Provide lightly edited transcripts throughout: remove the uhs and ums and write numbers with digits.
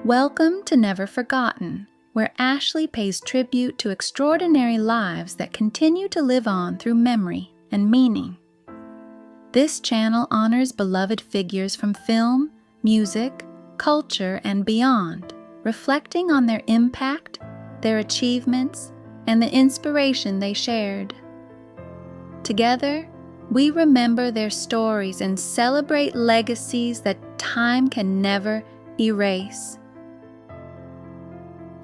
Welcome to Never Forgotten, where Ashley pays tribute to extraordinary lives that continue to live on through memory and meaning. This channel honors beloved figures from film, music, culture, and beyond, reflecting on their impact, their achievements, and the inspiration they shared. Together, we remember their stories and celebrate legacies that time can never erase.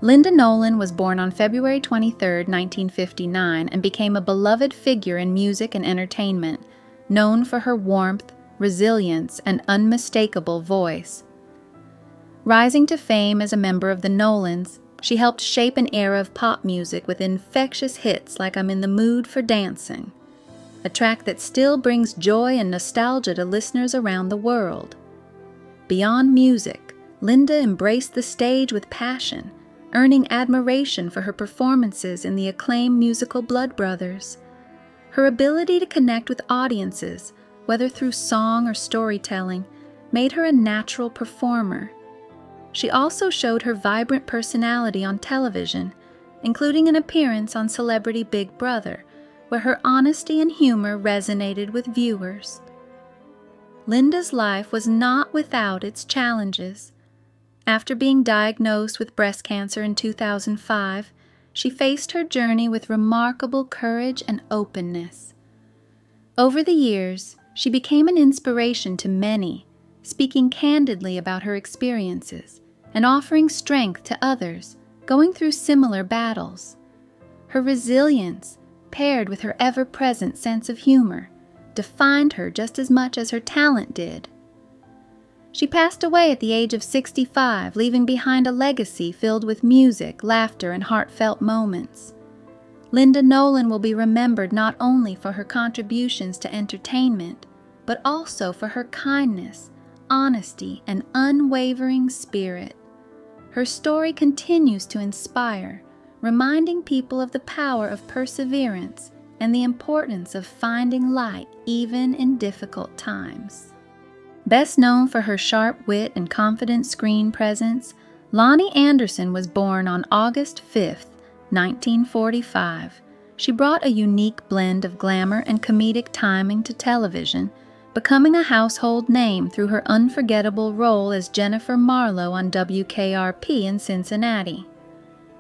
Linda Nolan was born on February 23, 1959, and became a beloved figure in music and entertainment, known for her warmth, resilience, and unmistakable voice. Rising to fame as a member of the Nolans, she helped shape an era of pop music with infectious hits like I'm in the Mood for Dancing, a track that still brings joy and nostalgia to listeners around the world. Beyond music, Linda embraced the stage with passion, earning admiration for her performances in the acclaimed musical Blood Brothers. Her ability to connect with audiences, whether through song or storytelling, made her a natural performer. She also showed her vibrant personality on television, including an appearance on Celebrity Big Brother, where her honesty and humor resonated with viewers. Linda's life was not without its challenges. After being diagnosed with breast cancer in 2005, she faced her journey with remarkable courage and openness. Over the years, she became an inspiration to many, speaking candidly about her experiences and offering strength to others going through similar battles. Her resilience, paired with her ever-present sense of humor, defined her just as much as her talent did. She passed away at the age of 65, leaving behind a legacy filled with music, laughter, and heartfelt moments. Linda Nolan will be remembered not only for her contributions to entertainment, but also for her kindness, honesty, and unwavering spirit. Her story continues to inspire, reminding people of the power of perseverance and the importance of finding light even in difficult times. Best known for her sharp wit and confident screen presence, Lonnie Anderson was born on August 5, 1945. She brought a unique blend of glamour and comedic timing to television, becoming a household name through her unforgettable role as Jennifer Marlowe on WKRP in Cincinnati.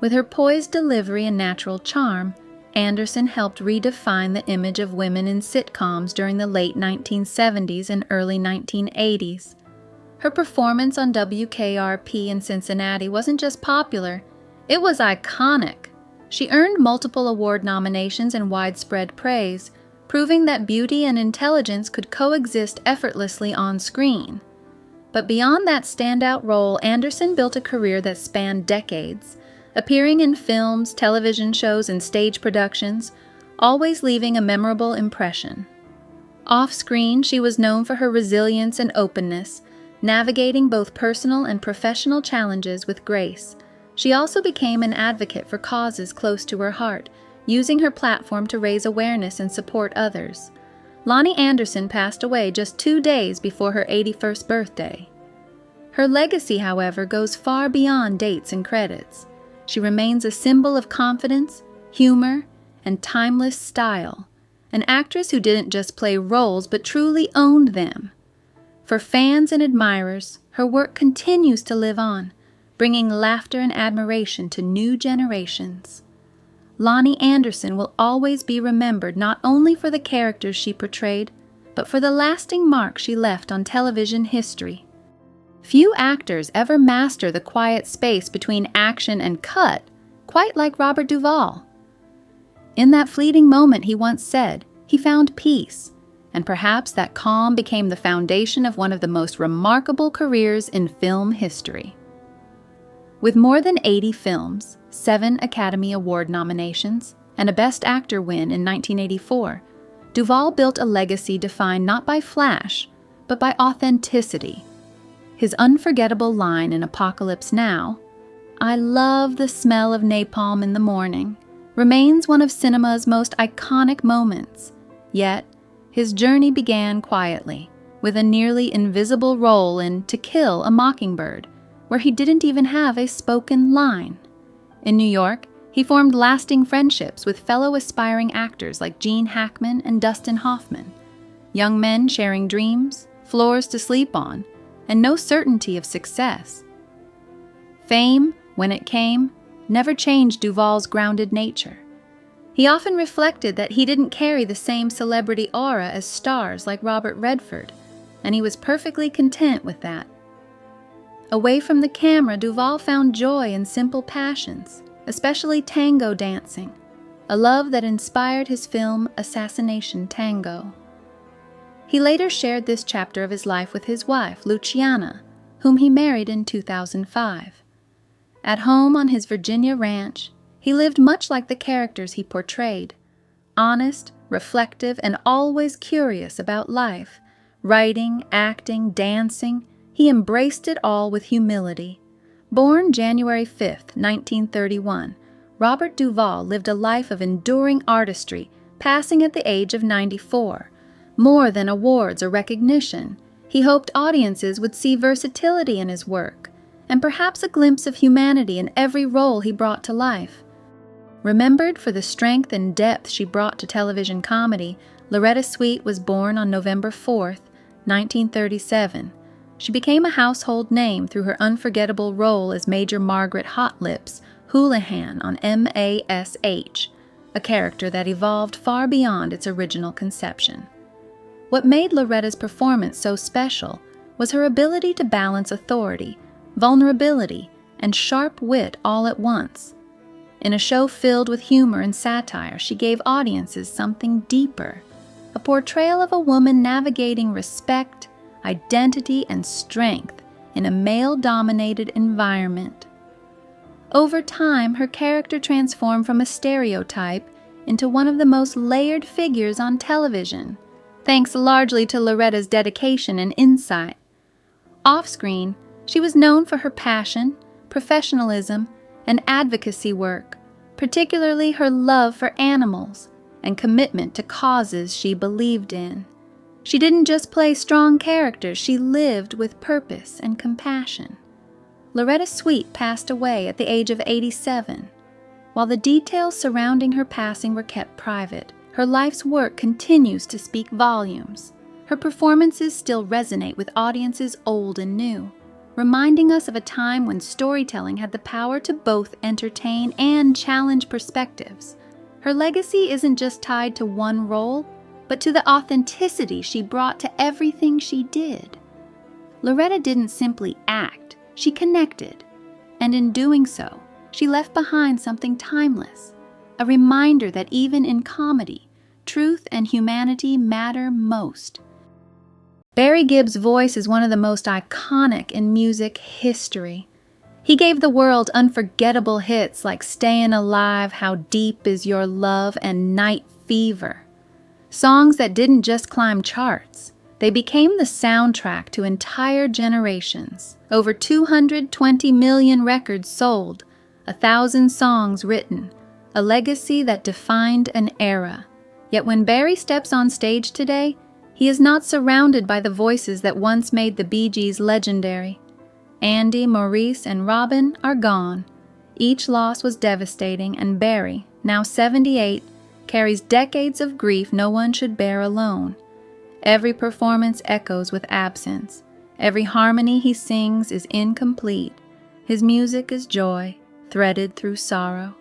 With her poised delivery and natural charm, Anderson helped redefine the image of women in sitcoms during the late 1970s and early 1980s. Her performance on WKRP in Cincinnati wasn't just popular, it was iconic. She earned multiple award nominations and widespread praise, proving that beauty and intelligence could coexist effortlessly on screen. But beyond that standout role, Anderson built a career that spanned decades, appearing in films, television shows, and stage productions, always leaving a memorable impression. Off-screen, she was known for her resilience and openness, navigating both personal and professional challenges with grace. She also became an advocate for causes close to her heart, using her platform to raise awareness and support others. Lonnie Anderson passed away just 2 days before her 81st birthday. Her legacy, however, goes far beyond dates and credits. She remains a symbol of confidence, humor, and timeless style, an actress who didn't just play roles but truly owned them. For fans and admirers, her work continues to live on, bringing laughter and admiration to new generations. Lonnie Anderson will always be remembered not only for the characters she portrayed, but for the lasting mark she left on television history. Few actors ever master the quiet space between action and cut, quite like Robert Duvall. In that fleeting moment, he once said, he found peace, and perhaps that calm became the foundation of one of the most remarkable careers in film history. With more than 80 films, 7 Academy Award nominations, and a Best Actor win in 1984, Duvall built a legacy defined not by flash, but by authenticity. His unforgettable line in Apocalypse Now, "I love the smell of napalm in the morning," remains one of cinema's most iconic moments. Yet, his journey began quietly, with a nearly invisible role in To Kill a Mockingbird, where he didn't even have a spoken line. In New York, he formed lasting friendships with fellow aspiring actors like Gene Hackman and Dustin Hoffman, young men sharing dreams, floors to sleep on, and no certainty of success. Fame, when it came, never changed Duvall's grounded nature. He often reflected that he didn't carry the same celebrity aura as stars like Robert Redford, and he was perfectly content with that. Away from the camera, Duvall found joy in simple passions, especially tango dancing, a love that inspired his film Assassination Tango. He later shared this chapter of his life with his wife, Luciana, whom he married in 2005. At home on his Virginia ranch, he lived much like the characters he portrayed, honest, reflective, and always curious about life. Writing, acting, dancing, he embraced it all with humility. Born January 5, 1931, Robert Duvall lived a life of enduring artistry, passing at the age of 94. More than awards or recognition, he hoped audiences would see versatility in his work, and perhaps a glimpse of humanity in every role he brought to life. Remembered for the strength and depth she brought to television comedy, Loretta Sweet was born on November 4, 1937. She became a household name through her unforgettable role as Major Margaret Hot Lips Houlihan on MASH, a character that evolved far beyond its original conception. What made Loretta's performance so special was her ability to balance authority, vulnerability, and sharp wit all at once. In a show filled with humor and satire, she gave audiences something deeper, a portrayal of a woman navigating respect, identity, and strength in a male-dominated environment. Over time, her character transformed from a stereotype into one of the most layered figures on television, thanks largely to Loretta's dedication and insight. Off-screen, she was known for her passion, professionalism, and advocacy work, particularly her love for animals and commitment to causes she believed in. She didn't just play strong characters, she lived with purpose and compassion. Loretta Sweet passed away at the age of 87. While the details surrounding her passing were kept private, her life's work continues to speak volumes. Her performances still resonate with audiences old and new, reminding us of a time when storytelling had the power to both entertain and challenge perspectives. Her legacy isn't just tied to one role, but to the authenticity she brought to everything she did. Loretta didn't simply act, she connected, and in doing so, she left behind something timeless, a reminder that even in comedy, truth and humanity matter most. Barry Gibb's voice is one of the most iconic in music history. He gave the world unforgettable hits like Stayin' Alive, How Deep Is Your Love, and Night Fever. Songs that didn't just climb charts, they became the soundtrack to entire generations. Over 220 million records sold, 1,000 songs written, a legacy that defined an era. Yet when Barry steps on stage today, he is not surrounded by the voices that once made the Bee Gees legendary. Andy, Maurice, and Robin are gone. Each loss was devastating, and Barry, now 78, carries decades of grief no one should bear alone. Every performance echoes with absence. Every harmony he sings is incomplete. His music is joy, threaded through sorrow.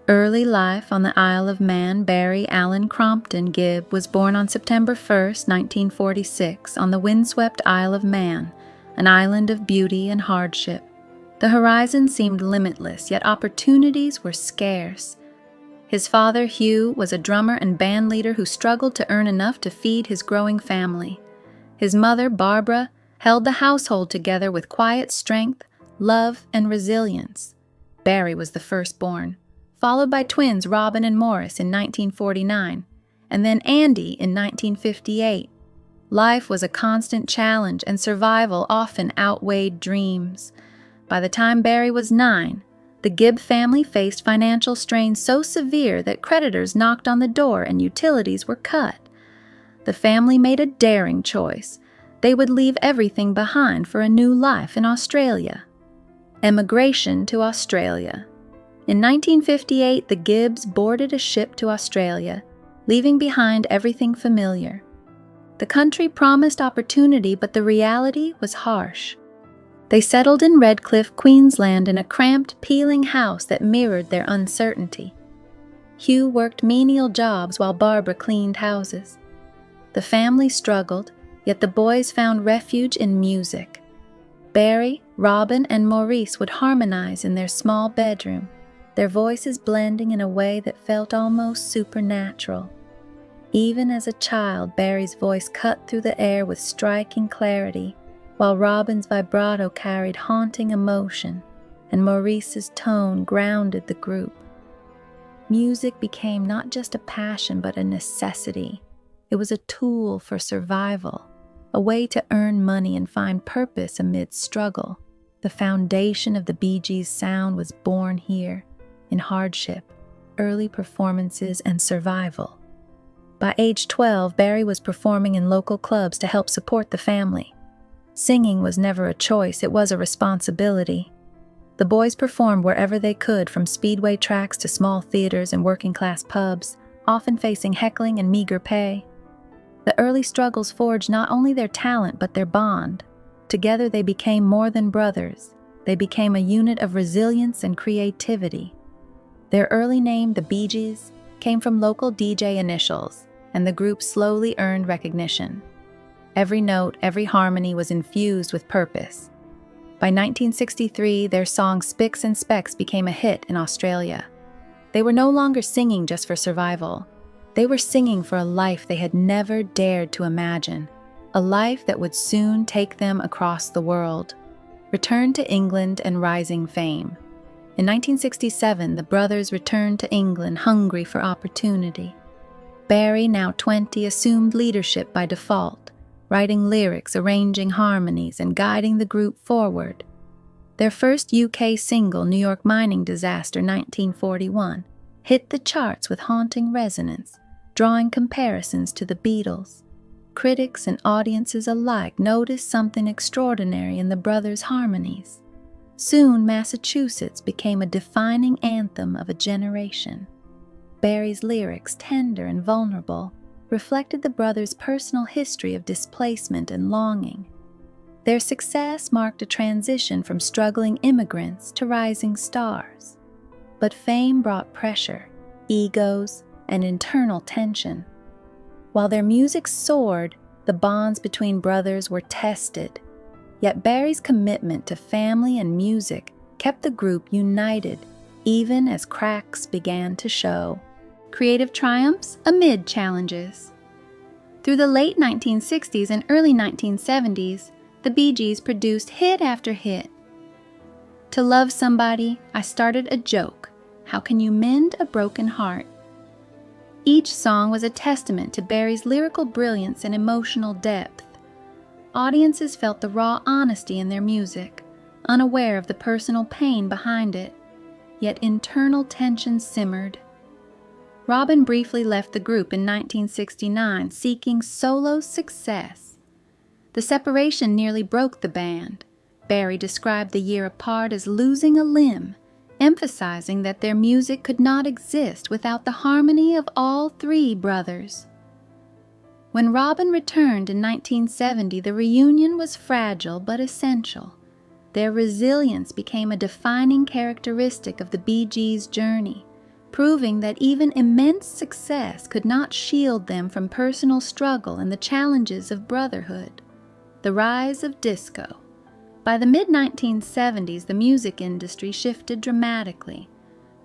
Early life on the Isle of Man, Barry Allen Crompton Gibb was born on September 1, 1946, on the windswept Isle of Man, an island of beauty and hardship. The horizon seemed limitless, yet opportunities were scarce. His father, Hugh, was a drummer and band leader who struggled to earn enough to feed his growing family. His mother, Barbara, held the household together with quiet strength, love, and resilience. Barry was the firstborn, followed by twins Robin and Morris in 1949, and then Andy in 1958. Life was a constant challenge, and survival often outweighed dreams. By the time Barry was 9, the Gibb family faced financial strain so severe that creditors knocked on the door and utilities were cut. The family made a daring choice. They would leave everything behind for a new life in Australia. Emigration to Australia. In 1958, the Gibbs boarded a ship to Australia, leaving behind everything familiar. The country promised opportunity, but the reality was harsh. They settled in Redcliffe, Queensland, in a cramped, peeling house that mirrored their uncertainty. Hugh worked menial jobs while Barbara cleaned houses. The family struggled, yet the boys found refuge in music. Barry, Robin, and Maurice would harmonize in their small bedroom, their voices blending in a way that felt almost supernatural. Even as a child, Barry's voice cut through the air with striking clarity, while Robin's vibrato carried haunting emotion, and Maurice's tone grounded the group. Music became not just a passion but a necessity. It was a tool for survival, a way to earn money and find purpose amid struggle. The foundation of the Bee Gees' sound was born here, in hardship, early performances, and survival. By age 12, Barry was performing in local clubs to help support the family. Singing was never a choice, it was a responsibility. The boys performed wherever they could, from speedway tracks to small theaters and working-class pubs, often facing heckling and meager pay. The early struggles forged not only their talent but their bond. Together they became more than brothers. They became a unit of resilience and creativity. Their early name, the Bee Gees, came from local DJ initials, and the group slowly earned recognition. Every note, every harmony was infused with purpose. By 1963, their song Spicks and Specks became a hit in Australia. They were no longer singing just for survival. They were singing for a life they had never dared to imagine, a life that would soon take them across the world. Returned to England and rising fame. In 1967, the brothers returned to England hungry for opportunity. Barry, now 20, assumed leadership by default, writing lyrics, arranging harmonies, and guiding the group forward. Their first UK single, New York Mining Disaster 1941, hit the charts with haunting resonance, drawing comparisons to the Beatles. Critics and audiences alike noticed something extraordinary in the brothers' harmonies. Soon, Massachusetts became a defining anthem of a generation. Barry's lyrics, tender and vulnerable, reflected the brothers' personal history of displacement and longing. Their success marked a transition from struggling immigrants to rising stars. But fame brought pressure, egos, and internal tension. While their music soared, the bonds between brothers were tested. Yet Barry's commitment to family and music kept the group united, even as cracks began to show. Creative triumphs amid challenges. Through the late 1960s and early 1970s, the Bee Gees produced hit after hit. To Love Somebody, I Started a Joke. How Can You Mend a Broken Heart? Each song was a testament to Barry's lyrical brilliance and emotional depth. Audiences felt the raw honesty in their music, unaware of the personal pain behind it, yet internal tension simmered. Robin briefly left the group in 1969, seeking solo success. The separation nearly broke the band. Barry described the year apart as losing a limb, emphasizing that their music could not exist without the harmony of all three brothers. When Robin returned in 1970, the reunion was fragile but essential. Their resilience became a defining characteristic of the Bee Gees' journey, proving that even immense success could not shield them from personal struggle and the challenges of brotherhood. The rise of disco. By the mid-1970s, the music industry shifted dramatically.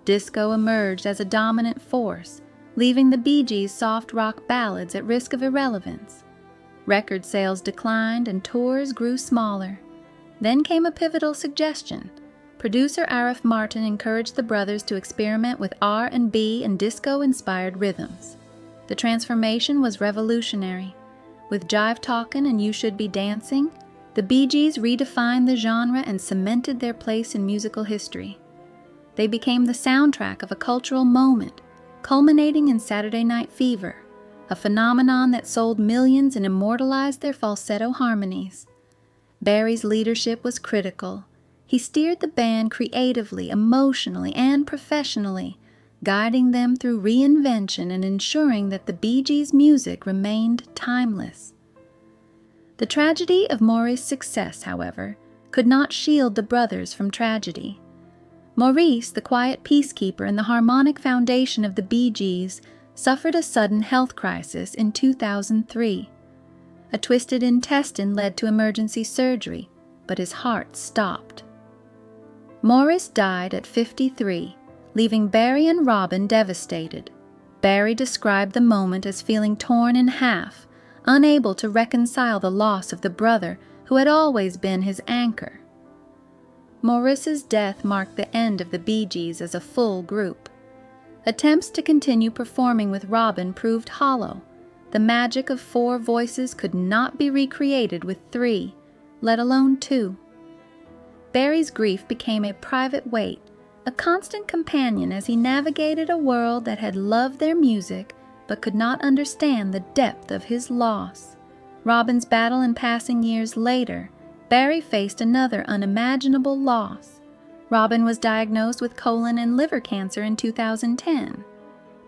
Disco emerged as a dominant force, leaving the Bee Gees' soft rock ballads at risk of irrelevance. Record sales declined and tours grew smaller. Then came a pivotal suggestion. Producer Arif Martin encouraged the brothers to experiment with R&B and disco-inspired rhythms. The transformation was revolutionary. With Jive Talkin' and You Should Be Dancing, the Bee Gees redefined the genre and cemented their place in musical history. They became the soundtrack of a cultural moment, culminating in Saturday Night Fever, a phenomenon that sold millions and immortalized their falsetto harmonies. Barry's leadership was critical. He steered the band creatively, emotionally, and professionally, guiding them through reinvention and ensuring that the Bee Gees' music remained timeless. The tragedy of Maurice's success, however, could not shield the brothers from tragedy. Maurice, the quiet peacekeeper and the harmonic foundation of the Bee Gees, suffered a sudden health crisis in 2003. A twisted intestine led to emergency surgery, but his heart stopped. Maurice died at 53, leaving Barry and Robin devastated. Barry described the moment as feeling torn in half, unable to reconcile the loss of the brother who had always been his anchor. Maurice's death marked the end of the Bee Gees as a full group. Attempts to continue performing with Robin proved hollow. The magic of 4 voices could not be recreated with 3, let alone 2. Barry's grief became a private weight, a constant companion as he navigated a world that had loved their music but could not understand the depth of his loss. Robin's battle and passing years later, Barry faced another unimaginable loss. Robin was diagnosed with colon and liver cancer in 2010.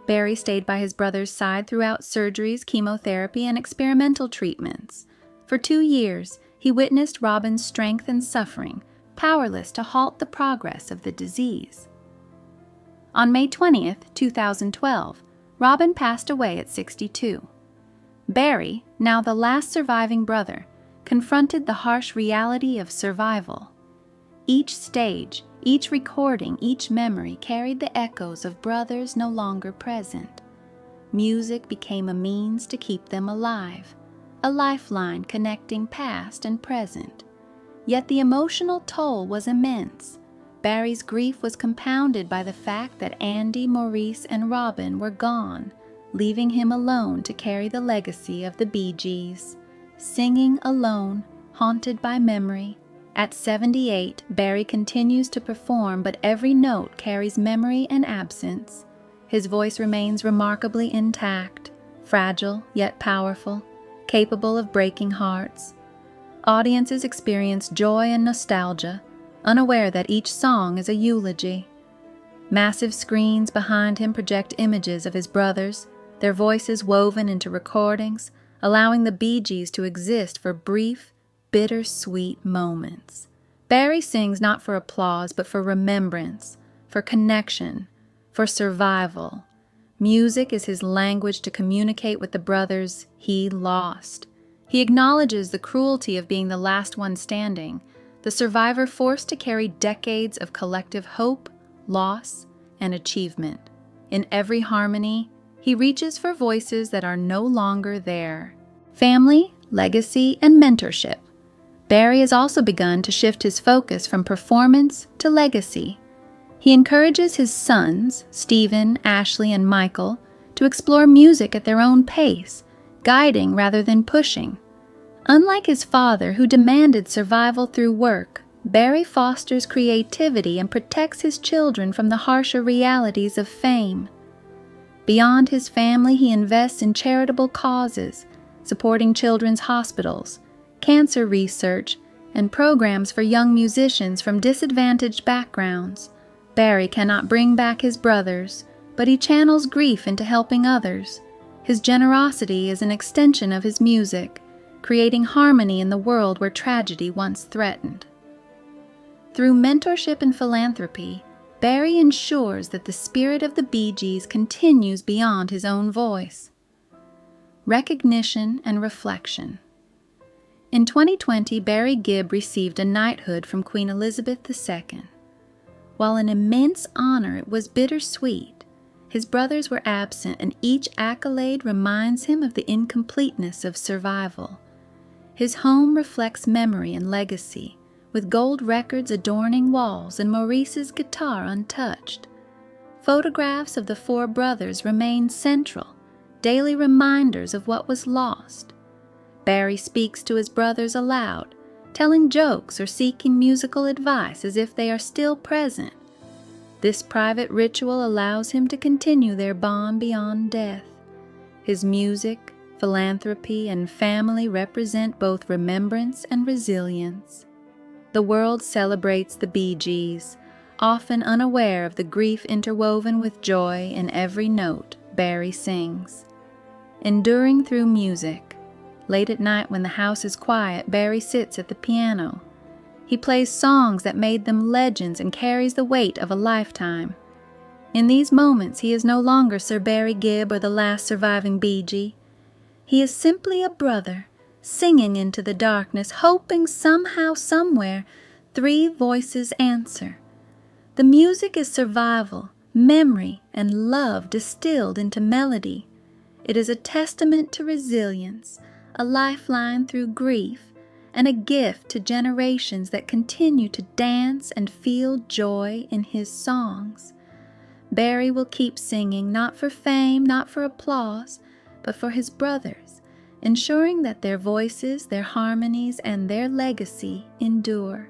Barry stayed by his brother's side throughout surgeries, chemotherapy, and experimental treatments. For 2 years, he witnessed Robin's strength and suffering, powerless to halt the progress of the disease. On May 20th, 2012, Robin passed away at 62. Barry, now the last surviving brother, confronted the harsh reality of survival. Each stage, each recording, each memory carried the echoes of brothers no longer present. Music became a means to keep them alive, a lifeline connecting past and present. Yet the emotional toll was immense. Barry's grief was compounded by the fact that Andy, Maurice, and Robin were gone, leaving him alone to carry the legacy of the Bee Gees. Singing alone, haunted by memory. At 78, Barry continues to perform, but every note carries memory and absence. His voice remains remarkably intact, fragile yet powerful, capable of breaking hearts. Audiences experience joy and nostalgia, unaware that each song is a eulogy. Massive screens behind him project images of his brothers, their voices woven into recordings, allowing the Bee Gees to exist for brief, bittersweet moments. Barry sings not for applause, but for remembrance, for connection, for survival. Music is his language to communicate with the brothers he lost. He acknowledges the cruelty of being the last one standing, the survivor forced to carry decades of collective hope, loss, and achievement. In every harmony, he reaches for voices that are no longer there. Family, legacy, and mentorship. Barry has also begun to shift his focus from performance to legacy. He encourages his sons, Stephen, Ashley, and Michael, to explore music at their own pace, guiding rather than pushing. Unlike his father, who demanded survival through work, Barry fosters creativity and protects his children from the harsher realities of fame. Beyond his family, he invests in charitable causes, supporting children's hospitals, cancer research, and programs for young musicians from disadvantaged backgrounds. Barry cannot bring back his brothers, but he channels grief into helping others. His generosity is an extension of his music, creating harmony in the world where tragedy once threatened. Through mentorship and philanthropy, Barry ensures that the spirit of the Bee Gees continues beyond his own voice. Recognition and reflection. In 2020, Barry Gibb received a knighthood from Queen Elizabeth II. While an immense honor, it was bittersweet. His brothers were absent, and each accolade reminds him of the incompleteness of survival. His home reflects memory and legacy, with gold records adorning walls and Maurice's guitar untouched. Photographs of the 4 brothers remain central, daily reminders of what was lost. Barry speaks to his brothers aloud, telling jokes or seeking musical advice as if they are still present. This private ritual allows him to continue their bond beyond death. His music, philanthropy, and family represent both remembrance and resilience. The world celebrates the Bee Gees, often unaware of the grief interwoven with joy in every note Barry sings. Enduring through music, late at night when the house is quiet, Barry sits at the piano. He plays songs that made them legends and carries the weight of a lifetime. In these moments, he is no longer Sir Barry Gibb or the last surviving Bee Gee. He is simply a brother, singing into the darkness, hoping somehow, somewhere, 3 voices answer. The music is survival, memory, and love distilled into melody. It is a testament to resilience, a lifeline through grief, and a gift to generations that continue to dance and feel joy in his songs. Barry will keep singing, not for fame, not for applause, but for his brothers, ensuring that their voices, their harmonies, and their legacy endure.